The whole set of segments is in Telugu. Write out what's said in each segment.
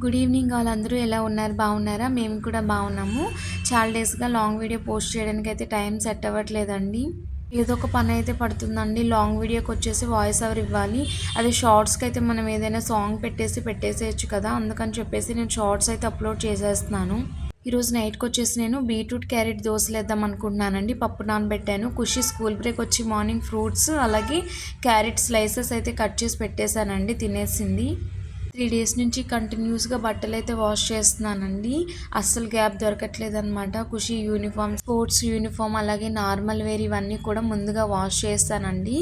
గుడ్ ఈవినింగ్ వాళ్ళందరూ ఎలా ఉన్నారు? బాగున్నారా? మేము కూడా బాగున్నాము. చాలా డేస్‌గా లాంగ్ వీడియో పోస్ట్ చేయడానికి అయితే టైం సెట్ అవ్వట్లేదండి. ఏదో ఒక పని అయితే పడుతుందండి. లాంగ్ వీడియోకొచ్చేసి వాయిస్ ఓవర్ ఇవ్వాలి. అదే షార్ట్స్‌కి అయితే మనం ఏదైనా సాంగ్ పెట్టేసేయొచ్చు కదా! అందుకని చెప్పేసి నేను షార్ట్స్ అయితే అప్లోడ్ చేసేస్తున్నాను. ఈరోజు నైట్‌కొచ్చేసి నేను బీట్రూట్, క్యారెట్ దోసలేద్దాం అనుకుంటున్నానండి. పప్పు నానబెట్టాను. ఖుషి స్కూల్ బ్రేక్ వచ్చి మార్నింగ్ ఫ్రూట్స్ అలాగే క్యారెట్ స్లైసెస్ అయితే కట్ చేసి పెట్టేశానండి. తినేసింది. 3 డేస్ నుంచి కంటిన్యూస్‌గా బట్టలైతే వాష్ చేస్తున్నానండి. అస్సలు గ్యాప్ దొరకట్లేదనమాట. ఖుషి యూనిఫామ్, స్పోర్ట్స్ యూనిఫామ్ అలాగే నార్మల్ వేర్ ఇవన్నీ కూడా ముందుగా వాష్ చేస్తానండి.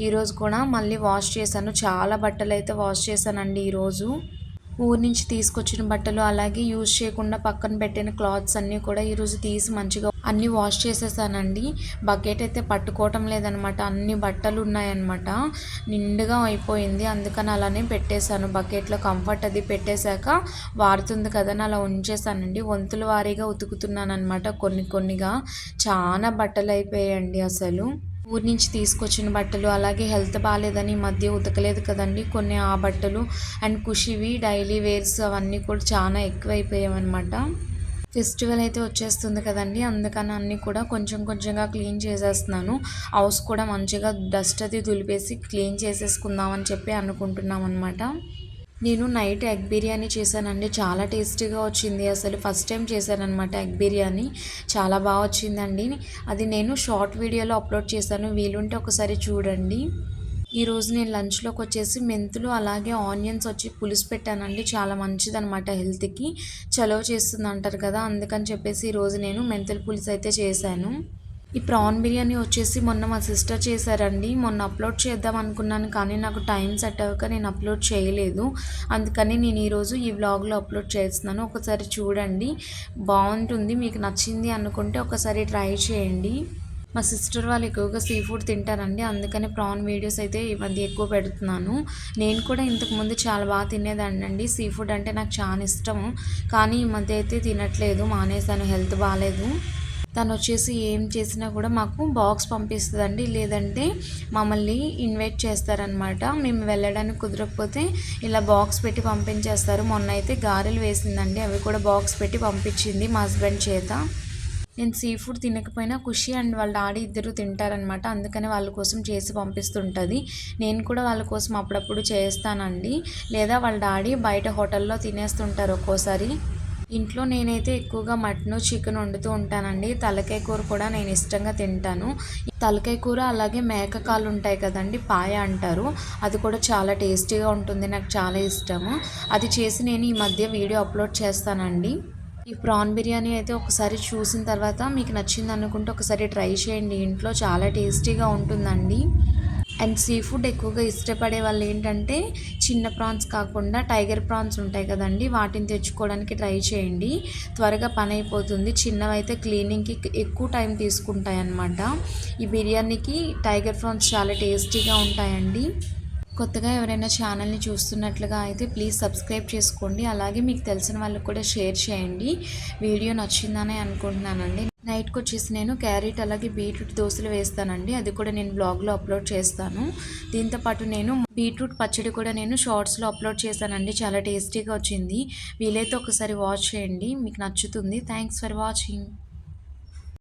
ఈరోజు కూడా మళ్ళీ వాష్ చేశాను. చాలా బట్టలైతే వాష్ చేశానండి ఈరోజు. ఊరు నుంచి తీసుకొచ్చిన బట్టలు అలాగే యూజ్ చేయకుండా పక్కన పెట్టిన క్లాత్స్ అన్నీ కూడా ఈరోజు తీసి మంచిగా అన్నీ వాష్ చేసేసానండి. బకెట్ అయితే పట్టుకోవటం లేదనమాట. అన్ని బట్టలు ఉన్నాయన్నమాట. నిండుగా అయిపోయింది. అందుకని అలానే పెట్టేశాను. బకెట్లో కంఫర్ట్ అది పెట్టేశాక వాడుతుంది కదా అని అలా ఉంచేసానండి. వంతుల వారీగా ఉతుకుతున్నాను అనమాట. కొన్నిగా చాలా బట్టలు అయిపోయాయండి అసలు. ఊరి నుంచి తీసుకొచ్చిన బట్టలు అలాగే హెల్త్ బాగాలేదని ఈ మధ్య ఉతకలేదు కదండి కొన్ని ఆ బట్టలు అండ్ ఖుషివి డైలీ వేర్స్ అవన్నీ కూడా చాలా ఎక్కువైపోయామన్నమాట. ఫెస్టివల్ అయితే వచ్చేస్తుంది కదండి, అందుకని అన్నీ కూడా కొంచెంగా క్లీన్ చేసేస్తున్నాను. హౌస్ కూడా మంచిగా డస్ట్ అది దులిపేసి క్లీన్ చేసేసుకుందామని చెప్పి అనుకుంటున్నాం అనమాట. నేను నైట్ ఎగ్ బిర్యానీ చేశానండి. చాలా టేస్టీగా వచ్చింది. అసలు ఫస్ట్ టైం చేశాననమాట ఎగ్ బిర్యానీ. చాలా బాగా వచ్చిందండి. అది నేను షార్ట్ వీడియోలో అప్లోడ్ చేశాను. వీలుంటే ఒకసారి చూడండి. ఈరోజు నేను లంచ్లోకి వచ్చేసి మెంతులు అలాగే ఆనియన్స్ వచ్చి పులుసు పెట్టానండి. చాలా మంచిదనమాట హెల్త్కి. చలవ చేస్తుంది అంటారు కదా, అందుకని చెప్పేసి ఈరోజు నేను మెంతుల పులుసు అయితే చేశాను. ఈ ప్రాన్ బిర్యానీ వచ్చేసి మొన్న మా సిస్టర్ చేశారండి. మొన్న అప్లోడ్ చేద్దాం అనుకున్నాను కానీ నాకు టైం సెట్ అవ్వక నేను అప్లోడ్ చేయలేదు. అందుకని నేను ఈరోజు ఈ వ్లాగ్లో అప్లోడ్ చేస్తున్నాను. ఒకసారి చూడండి, బాగుంటుంది. మీకు నచ్చింది అనుకుంటే ఒకసారి ట్రై చేయండి. మా సిస్టర్ వాళ్ళు ఎక్కువగా సీ ఫుడ్ తింటారండి, అందుకని ప్రాన్ వీడియోస్ అయితే ఈ మధ్య ఎక్కువ పెడుతున్నాను. నేను కూడా ఇంతకుముందు చాలా బాగా తినేదాన్నండి. సీ ఫుడ్ అంటే నాకు చాలా ఇష్టము, కానీ ఈ మధ్య అయితే తినట్లేదు, మానేసాను. హెల్త్ బాగాలేదు. తను వచ్చేసి ఏం చేసినా కూడా మాకు బాక్స్ పంపిస్తుందండి, లేదంటే మమ్మల్ని ఇన్వైట్ చేస్తారనమాట. మేము వెళ్ళడానికి కుదరకపోతే ఇలా బాక్స్ పెట్టి పంపించేస్తారు. మొన్న అయితే గారెలు వేసిందండి, అవి కూడా బాక్స్ పెట్టి పంపించింది మా హస్బెండ్ చేత. నేను సీ ఫుడ్ తినకపోయినా ఖుషి అండ్ వాళ్ళ డాడీ ఇద్దరు తింటారనమాట, అందుకని వాళ్ళ కోసం చేసి పంపిస్తుంటుంది. నేను కూడా వాళ్ళ కోసం అప్పుడప్పుడు చేస్తానండి, లేదా వాళ్ళ డాడీ బయట హోటల్లో తినేస్తుంటారు ఒక్కోసారి. ఇంట్లో నేనైతే ఎక్కువగా మటన్, చికెన్ వండుతూ ఉంటానండి. తలకాయ కూర కూడా నేను ఇష్టంగా తింటాను. తలకాయ కూర అలాగే మేక కాళ్ళు ఉంటాయి కదండి, పాయ అంటారు, అది కూడా చాలా టేస్టీగా ఉంటుంది. నాకు చాలా ఇష్టము. అది చేసి నేను ఈ మధ్య వీడియో అప్లోడ్ చేస్తానండి. ఈ ప్రాన్ బిర్యానీ అయితే ఒకసారి చూసిన తర్వాత మీకు నచ్చింది అనుకుంటే ఒకసారి ట్రై చేయండి. ఇంట్లో చాలా టేస్టీగా ఉంటుందండి. అండ్ సీ ఫుడ్ ఎక్కువగా ఇష్టపడే వాళ్ళు ఏంటంటే చిన్న ప్రాన్స్ కాకుండా టైగర్ ప్రాన్స్ ఉంటాయి కదండి, వాటిని తెచ్చుకోవడానికి ట్రై చేయండి. త్వరగా పని అయిపోతుంది. చిన్నవైతే క్లీనింగ్కి ఎక్కువ టైం తీసుకుంటాయి అన్నమాట. ఈ బిర్యానీకి టైగర్ ప్రాన్స్ చాలా టేస్టీగా ఉంటాయండి. కొత్తగా ఎవరైనా ఛానల్ని చూస్తున్నట్లుగా అయితే ప్లీజ్ సబ్స్క్రైబ్ చేసుకోండి. అలాగే మీకు తెలిసిన వాళ్ళకు కూడా షేర్ చేయండి. వీడియో నచ్చిందని అనుకుంటున్నానండి. నైట్కి వచ్చేసి నేను క్యారెట్ అలాగే బీట్రూట్ దోశలు వేస్తానండి, అది కూడా నేను బ్లాగ్లో అప్లోడ్ చేస్తాను. దీంతోపాటు నేను బీట్రూట్ పచ్చడి కూడా నేను షార్ట్స్లో అప్లోడ్ చేశానండి. చాలా టేస్టీగా వచ్చింది. వీలైతే ఒకసారి వాచ్ చేయండి, మీకు నచ్చుతుంది. Thanks for watching.